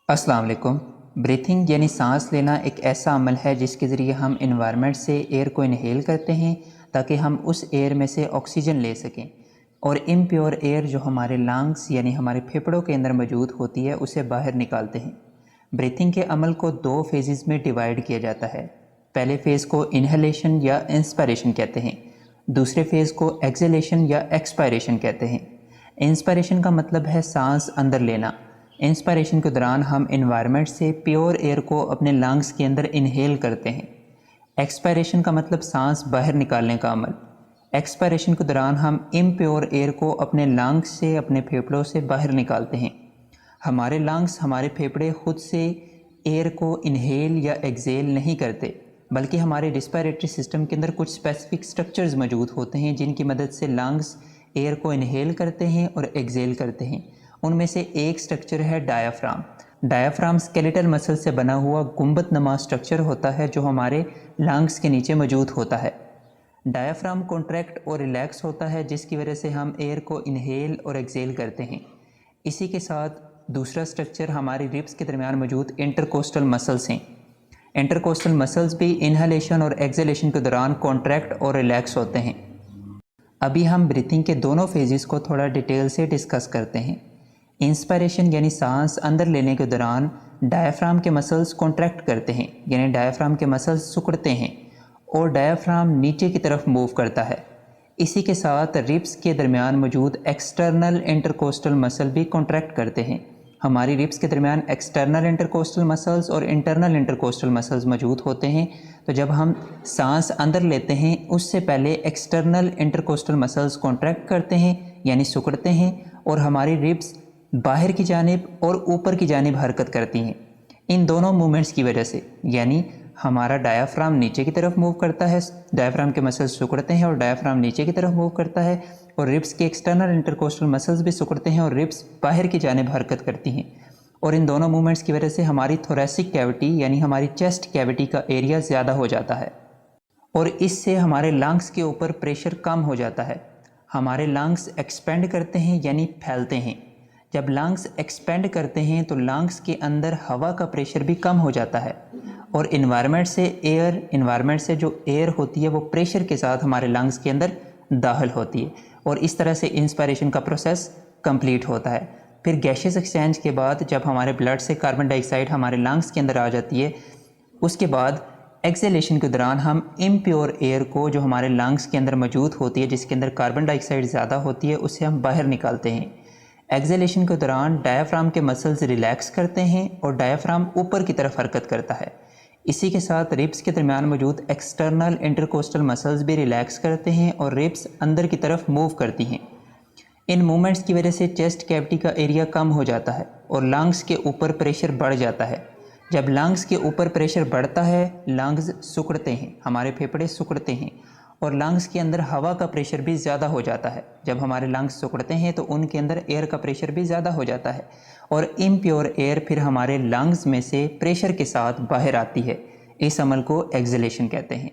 अस्सलाम वालेकुम। ब्रीथिंग यानी सांस लेना एक ऐसा अमल है जिसके ज़रिए हम इन्वायरमेंट से एयर को इनहेल करते हैं ताकि हम उस एयर में से ऑक्सीजन ले सकें, और इम्प्योर एयर जो हमारे लंग्स यानी हमारे फेफड़ों के अंदर मौजूद होती है उसे बाहर निकालते हैं। ब्रीथिंग के अमल को दो फेजेस में डिवाइड किया जाता है। पहले फ़ेज़ को इनहेलेशन या इंस्पायरेशन कहते हैं, दूसरे फ़ेज़ को एक्सहेलेशन या एक्सपायरेशन कहते हैं। इंस्पायरेशन का मतलब है सांस अंदर लेना। इंस्पायरेशन के दौरान हम इन्वायरमेंट से प्योर एयर को अपने लंग्स के अंदर इनहेल करते हैं। एक्सपायरेशन का मतलब सांस बाहर निकालने का अमल। एक्सपायरेशन के दौरान हम इम्प्योर एयर को अपने लंग्स से, अपने फेफड़ों से बाहर निकालते हैं। हमारे लंग्स, हमारे फेफड़े खुद से एयर को इनहेल या एक्सहेल नहीं करते, बल्कि हमारे रिस्पायरेटरी सिस्टम के अंदर कुछ स्पेसिफिक स्ट्रक्चर्स मौजूद होते हैं जिनकी मदद से लंग्स एयर को इनहेल करते हैं और एक्सहेल करते हैं। उनमें से एक स्ट्रक्चर है डायाफ्राम। डायाफ्राम स्केलेटल मसल से बना हुआ गुंबद नमा स्ट्रक्चर होता है जो हमारे लंग्स के नीचे मौजूद होता है। डायाफ्राम कॉन्ट्रैक्ट और रिलैक्स होता है जिसकी वजह से हम एयर को इनहेल और एक्सहेल करते हैं। इसी के साथ दूसरा स्ट्रक्चर हमारी रिब्स के दरमियान मौजूद इंटरकोस्टल मसल्स हैं। इंटरकोस्टल मसल्स भी इनहेलेशन और एक्सहेलेशन के दौरान कॉन्ट्रैक्ट और रिलैक्स होते हैं। अभी हम ब्रीथिंग के दोनों फेजेस को थोड़ा डिटेल से डिस्कस करते हैं। इंस्पायरेशन यानी सांस अंदर लेने के दौरान डायाफ्राम के मसल्स कॉन्ट्रैक्ट करते हैं, यानी डायाफ्राम के मसल्स सिकुड़ते हैं और डायाफ्राम नीचे की तरफ मूव करता है। इसी के साथ रिब्स के दरमियान मौजूद एक्सटर्नल इंटरकोस्टल मसल भी कॉन्ट्रैक्ट करते हैं। हमारी रिब्स के दरमियान एक्सटर्नल इंटरकोस्टल मसल्स और इंटरनल इंटरकोस्टल मसल्स मौजूद होते हैं। तो जब हम सांस अंदर लेते हैं उससे पहले एक्सटर्नल इंटरकोस्टल मसल्स कॉन्ट्रैक्ट करते हैं यानी सिकुड़ते हैं, और हमारी रिब्स बाहर की जानिब और ऊपर की जानिब हरकत करती हैं। इन दोनों मूवमेंट्स की वजह से, यानी हमारा डायाफ्राम नीचे की तरफ मूव करता है, डायाफ्राम के मसल्स सिकुड़ते हैं और डायाफ्राम नीचे की तरफ मूव करता है, और रिब्स के एक्सटर्नल इंटरकोस्टल मसल्स भी सिकुड़ते हैं और रिब्स बाहर की जानिब हरकत करती हैं। और इन दोनों मूवमेंट्स की वजह से हमारी थोरेसिक कैविटी यानी हमारी चेस्ट कैविटी का एरिया ज़्यादा हो जाता है, और इससे हमारे लंग्स के ऊपर प्रेशर कम हो जाता है। हमारे लंग्स एक्सपेंड करते हैं यानी फैलते हैं। जब लंग्स एक्सपेंड करते हैं तो लंग्स के अंदर हवा का प्रेशर भी कम हो जाता है, और इन्वायरमेंट से जो एयर होती है वो प्रेशर के साथ हमारे लंग्स के अंदर दाखिल होती है, और इस तरह से इंस्पायरेशन का प्रोसेस कंप्लीट होता है। फिर गैशियस एक्सचेंज के बाद जब हमारे ब्लड से कार्बन डाइऑक्साइड हमारे लंग्स के अंदर आ जाती है, उसके बाद एक्सहेलेशन के दौरान हम इम्प्योर एयर को जो हमारे लंग्स के अंदर मौजूद होती है, जिसके अंदर कार्बन डाइऑक्साइड ज़्यादा होती है, उसे हम बाहर निकालते हैं। एक्सहेलेशन के दौरान डायाफ्राम के मसल्स रिलैक्स करते हैं और डायाफ्राम ऊपर की तरफ हरकत करता है। इसी के साथ रिब्स के दरमियान मौजूद एक्सटर्नल इंटरकोस्टल मसल्स भी रिलैक्स करते हैं और रिब्स अंदर की तरफ मूव करती हैं। इन मूवमेंट्स की वजह से चेस्ट कैविटी का एरिया कम हो जाता है और लंग्स के ऊपर प्रेशर बढ़ जाता है। जब लंग्स के ऊपर प्रेशर बढ़ता है, लंग्स सिकुड़ते हैं, हमारे फेफड़े सिकुड़ते हैं, और लंग्स के अंदर हवा का प्रेशर भी ज़्यादा हो जाता है। जब हमारे लंग्स सिकुड़ते हैं तो उनके अंदर एयर का प्रेशर भी ज़्यादा हो जाता है, और इम्प्योर एयर फिर हमारे लंग्स में से प्रेशर के साथ बाहर आती है। इस अमल को एक्सहेलेशन कहते हैं।